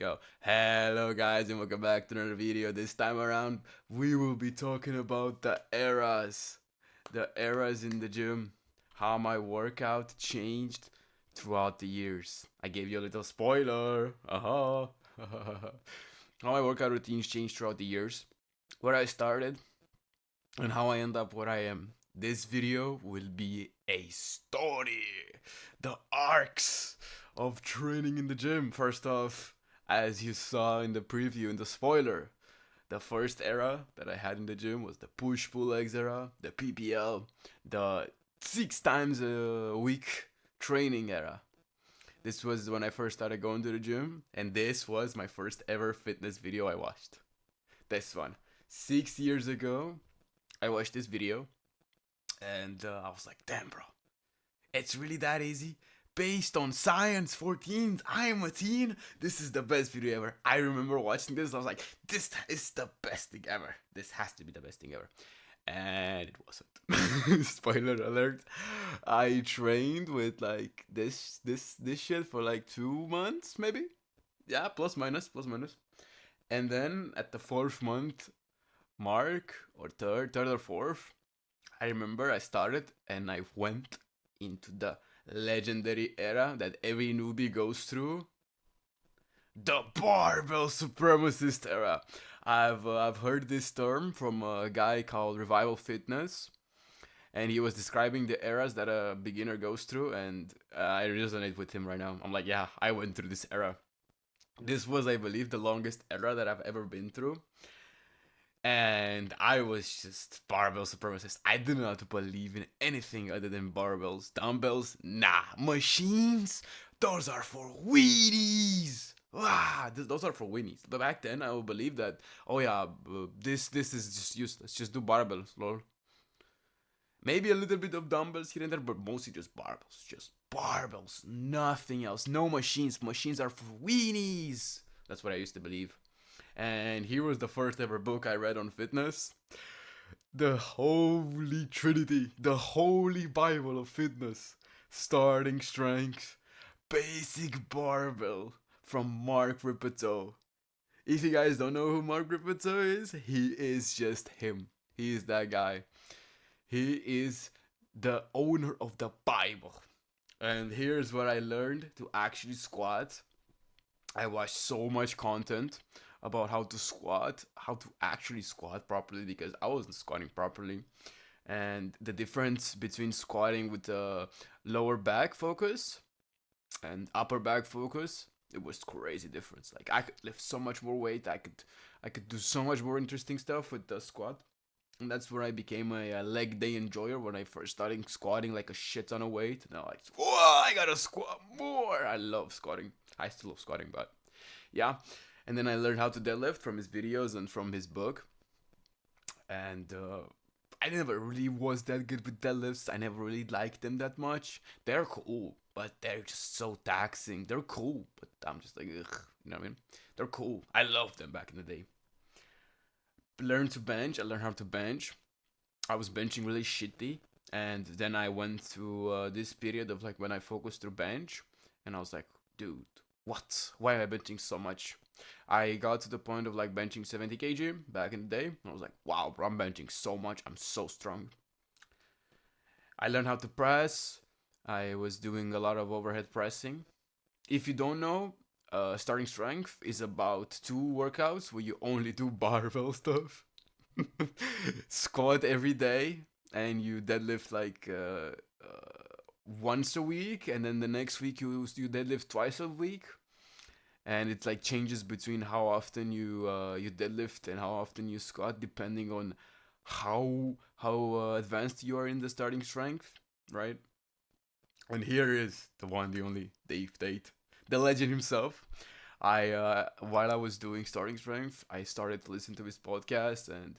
Go. Hello guys and welcome back to another video. This time around we will be talking about the eras. The eras in the gym. How my workout changed throughout the years. I gave you a little spoiler. Aha. How my workout routines changed throughout the years. Where I started and how I end up where I am. This video will be a story. The arcs of training in the gym. First off, as you saw in the preview, in the spoiler, the first era that I had in the gym was the push pull legs era, the PPL, the 6 times a week training era. This was when I first started going to the gym, and this was my first ever fitness video I watched. This one. 6 years ago, I watched this video, and I was like, damn, bro, it's really that easy? Based on science for teens, I am a teen. This is the best video ever. I remember watching this. I was like, this is the best thing ever. This has to be the best thing ever. And it wasn't. Spoiler alert. I trained with like this shit for like 2 months, maybe. Yeah, plus minus, plus minus. And then at the fourth month mark, or third or fourth, I remember I started and I went into the legendary era that every newbie goes through, the barbell supremacist era. I've heard this term from a guy called Revival Fitness, and he was describing the eras that a beginner goes through, and I resonate with him right now. I'm like, yeah, I went through this era. This was, I believe, the longest era that I've ever been through, and I was just barbell supremacist. I did not believe in anything other than barbells. Dumbbells, nah. Machines, those are for weenies. Ah, those are for weenies. But back then, I would believe that. Oh yeah, this is just useless. Just do barbells, lol. Maybe a little bit of dumbbells here and there, but mostly just barbells. Just barbells, nothing else. No machines. Machines are for weenies. That's what I used to believe. And here was the first ever book I read on fitness. The Holy Trinity, the Holy Bible of Fitness. Starting Strength, Basic Barbell from Mark Rippetoe. If you guys don't know who Mark Rippetoe is, he is just him. He is that guy. He is the owner of the Bible. And here's what I learned to actually squat. I watched so much content about how to squat, how to actually squat properly because I wasn't squatting properly. And the difference between squatting with the lower back focus and upper back focus, it was crazy difference. Like I could lift so much more weight. I could do so much more interesting stuff with the squat. And that's where I became a leg day enjoyer when I first started squatting like a shit ton of weight. Now like, whoa, I gotta squat more. I love squatting. I still love squatting, but yeah. And then I learned how to deadlift from his videos and from his book. And I never really was that good with deadlifts. I never really liked them that much. They're cool, but they're just so taxing. They're cool, but I'm just like, ugh, you know what I mean? They're cool. I loved them back in the day. Learned to bench. I learned how to bench. I was benching really shitty. And then I went through this period of like when I focused through bench. And I was like, dude, what? Why am I benching so much? I got to the point of like benching 70 kg back in the day. I was like, wow, bro, I'm benching so much. I'm so strong. I learned how to press. I was doing a lot of overhead pressing. If you don't know, starting strength is about 2 workouts where you only do barbell stuff. Squat every day, and you deadlift like once a week, and then the next week you deadlift twice a week, and it like changes between how often you deadlift and how often you squat depending on how advanced you are in the starting strength, right? And here is the one, the only Dave Tate, the legend himself. I while I was doing starting strength, I started to listen to his podcast and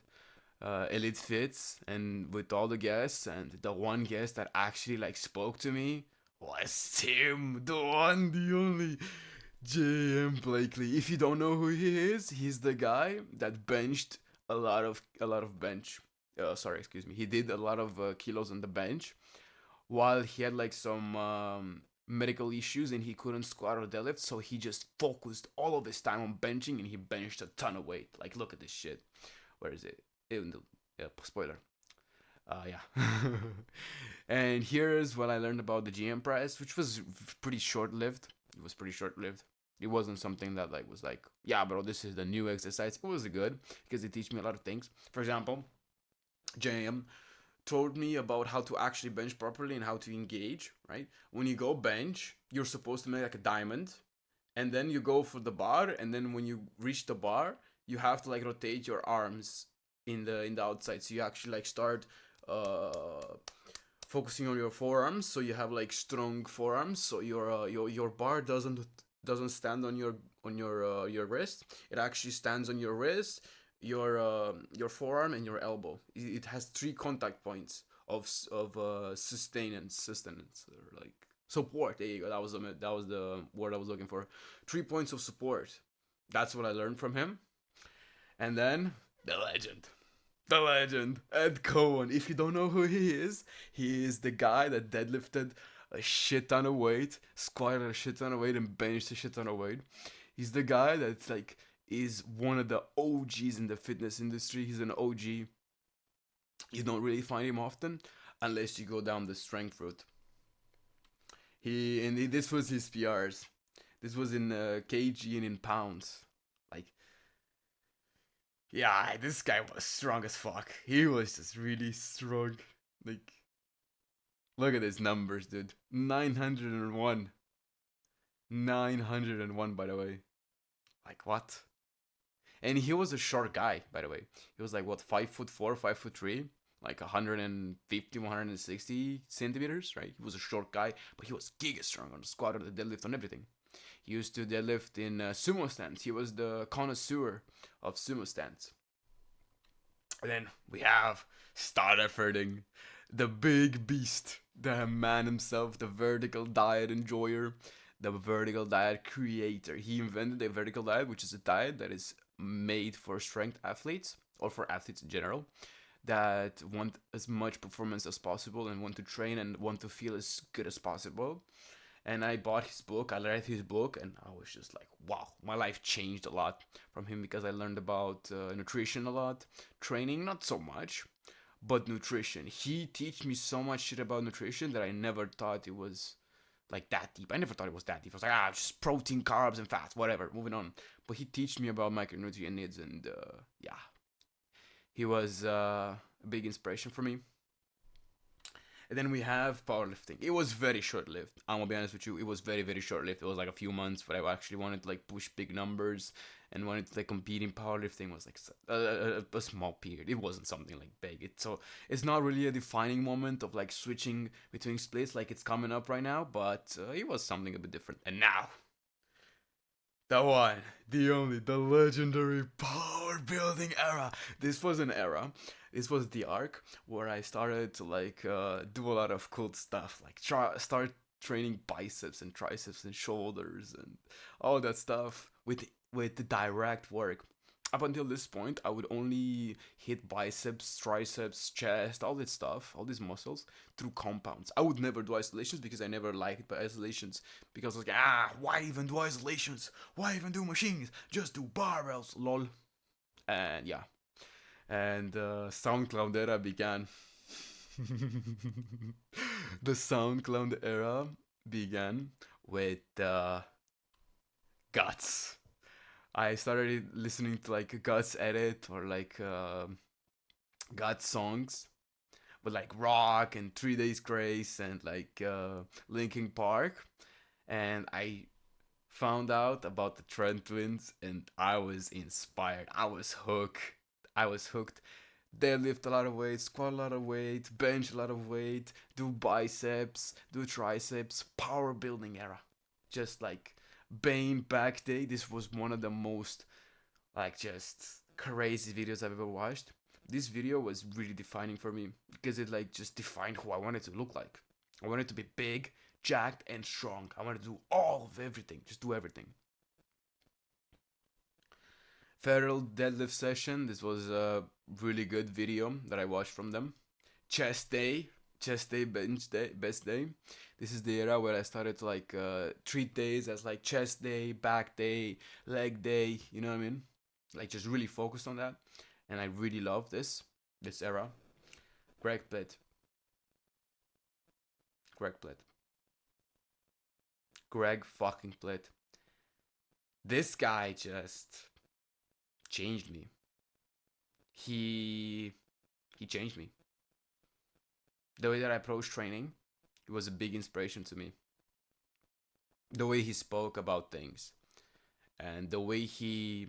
Elite Fits, and with all the guests, and the one guest that actually like spoke to me was Tim, the one, the only J.M. Blakely. If you don't know who he is, he's the guy that benched a lot of bench. Sorry, excuse me. He did a lot of kilos on the bench while he had like some medical issues and he couldn't squat or deadlift, so he just focused all of his time on benching and he benched a ton of weight. Like, look at this shit. Where is it? In the spoiler. Yeah. And here's what I learned about the GM press, which was pretty short lived. It was pretty short lived. It wasn't something that like was like, yeah, bro, this is the new exercise. It was good because it teach me a lot of things. For example, JM told me about how to actually bench properly and how to engage, right? When you go bench, you're supposed to make like a diamond, and then you go for the bar, and then when you reach the bar, you have to like rotate your arms in the outside. So you actually like start uh focusing on your forearms, so you have like strong forearms, so your bar doesn't stand on your wrist. It actually stands on your wrist, your forearm, and your elbow. It has three contact points of sustenance, or like support. There you go. That was the word I was looking for. 3 points of support. That's what I learned from him. And then the legend, Ed Cohen. If you don't know who he is the guy that deadlifted a shit ton of weight, squatted a shit ton of weight, and benched a shit ton of weight. He's the guy that's like is one of the OGs in the fitness industry. He's an OG. You don't really find him often unless you go down the strength route. This was his PRs. This was in kg and in pounds. Like, yeah, this guy was strong as fuck. He was just really strong. Like, look at his numbers, dude. 901. 901, by the way. Like, what? And he was a short guy, by the way. He was like, what, 5'4", 5'3", like 150, 160 centimeters, right? He was a short guy, but he was giga strong on the squat, on the deadlift, on everything. He used to deadlift in sumo stands. He was the connoisseur of sumo stands. And then we have Start Efforting, the big beast, the man himself, the vertical diet enjoyer, the vertical diet creator. He invented a vertical diet, which is a diet that is made for strength athletes or for athletes in general that want as much performance as possible and want to train and want to feel as good as possible. And I bought his book, I read his book, and I was just like, wow, my life changed a lot from him because I learned about nutrition a lot, training not so much, but nutrition. He teach me so much shit about nutrition that I never thought it was like that deep. I never thought it was that deep. I was like, just protein, carbs, and fats, whatever. Moving on. But he teach me about micronutrient needs, and yeah, he was a big inspiration for me. And then we have powerlifting. It was very short lived. I'm gonna be honest with you. It was very, very short lived. It was like a few months, but I actually wanted to like push big numbers and wanted to like compete in powerlifting. It was like a small period. It wasn't something like big. It's not really a defining moment of like switching between splits like it's coming up right now, but it was something a bit different. And now the one, the only, the legendary power building era. This was an era. This was the arc where I started to like do a lot of cool stuff, like start training biceps and triceps and shoulders and all that stuff with the direct work. Up until this point, I would only hit biceps, triceps, chest, all this stuff, all these muscles through compounds. I would never do isolations because I never liked isolations because I was like, why even do isolations? Why even do machines? Just do barbells, lol. And yeah, and SoundCloud era began. The SoundCloud era began with Guts. I started listening to like Guts edit or like Guts songs with like Rock and 3 Days Grace and like Linkin Park, and I found out about the Trent Twins and I was inspired. I was hooked. I was hooked. Deadlift a lot of weight, squat a lot of weight, bench a lot of weight, do biceps, do triceps, power building era. Just like Bane back day, this was one of the most like just crazy videos I've ever watched. This video was really defining for me because it like just defined who I wanted to look like. I wanted to be big, jacked, and strong. I wanted to do all of everything, just do everything. Federal deadlift session. This was a really good video that I watched from them. Chest day. chest day, bench day, best day. This is the era where I started to like treat days as like chest day, back day, leg day. You know what I mean? Like just really focused on that, and I really love this era. Greg Plitt, Greg Plitt, Greg fucking Plitt. This guy just changed me. He he changed me. The way that I approached training, it was a big inspiration to me. The way he spoke about things and the way he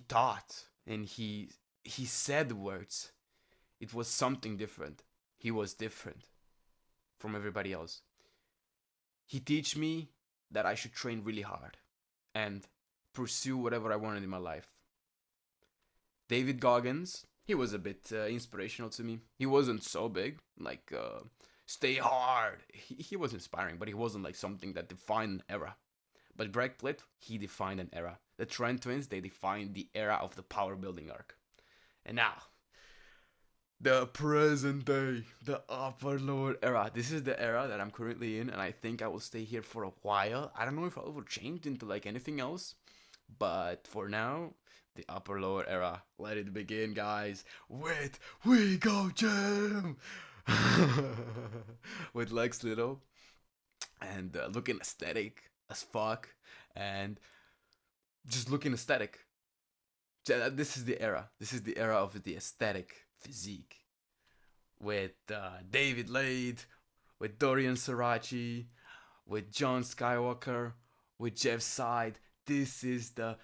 taught and he said words. It was something different. He was different from everybody else. He teach me that I should train really hard and pursue whatever I wanted in my life. David Goggins, he was a bit inspirational to me. He wasn't so big, like stay hard. He was inspiring, but he wasn't like something that defined an era. But Greg Plitt, he defined an era. The Trent twins, they defined the era of the power building arc. And now, the present day, the upper lower era. This is the era that I'm currently in, and I think I will stay here for a while. I don't know if I will change into like anything else, but for now, the upper lower era. Let it begin, guys. With We Go Gym! With Lex Little and looking aesthetic as fuck and just looking aesthetic. This is the era. This is the era of the aesthetic physique with David Lade, with Dorian Sarachi, with John Skywalker, with Jeff Side. This is the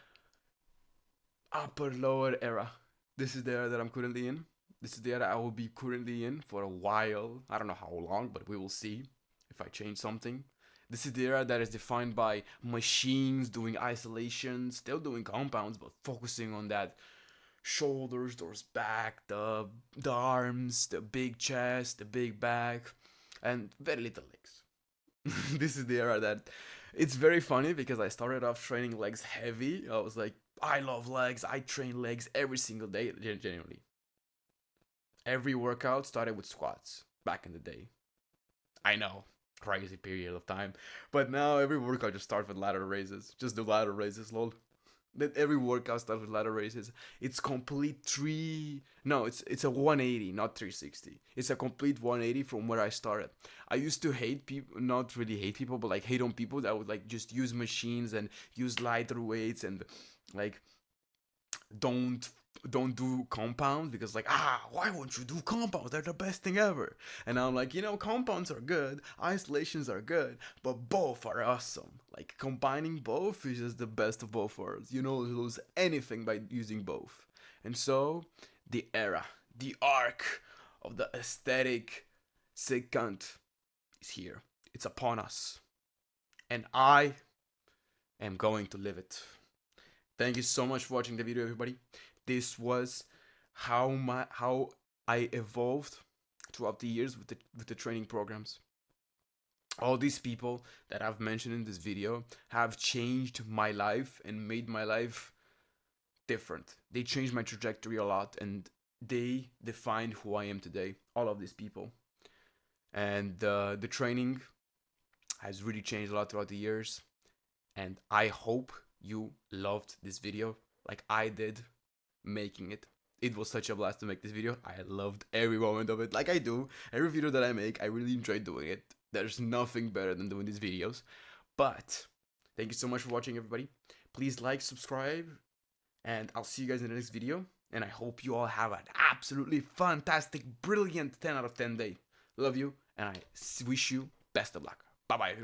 upper lower era. This is the era that I'm currently in. This is the era I will be currently in for a while. I don't know how long, but we will see if I change something. This is the era that is defined by machines doing isolation, still doing compounds, but focusing on that shoulders, those back, the arms, the big chest, the big back, and very little legs. This is the era that it's very funny because I started off training legs heavy. I was like, I love legs. I train legs every single day, genuinely. Every workout started with squats back in the day. I know, crazy period of time, but now every workout just starts with ladder raises. Just do ladder raises, lol. That every workout starts with ladder raises. It's complete three. No, it's a 180, not 360. It's a complete 180 from where I started. I used to hate people, not really hate people, but like hate on people that would like just use machines and use lighter weights and like don't don't do compounds because like why won't you do compounds, they're the best thing ever. And I'm like, compounds are good, isolations are good, but both are awesome. Like combining both is just the best of both worlds. You don't lose anything by using both. And so the era, the arc of the aesthetic second is here. It's upon us, and I am going to live it. Thank you so much for watching the video, everybody. This was how I evolved throughout the years with the training programs. All these people that I've mentioned in this video have changed my life and made my life different. They changed my trajectory a lot, and they defined who I am today. All of these people, and the training has really changed a lot throughout the years. And I hope you loved this video like I did making it. It was such a blast to make this video. I loved every moment of it, like I do. Every video that I make, I really enjoy doing it. There's nothing better than doing these videos. But thank you so much for watching, everybody. Please like, subscribe, and I'll see you guys in the next video. And I hope you all have an absolutely fantastic, brilliant 10 out of 10 day. Love you, and I wish you best of luck. Bye-bye.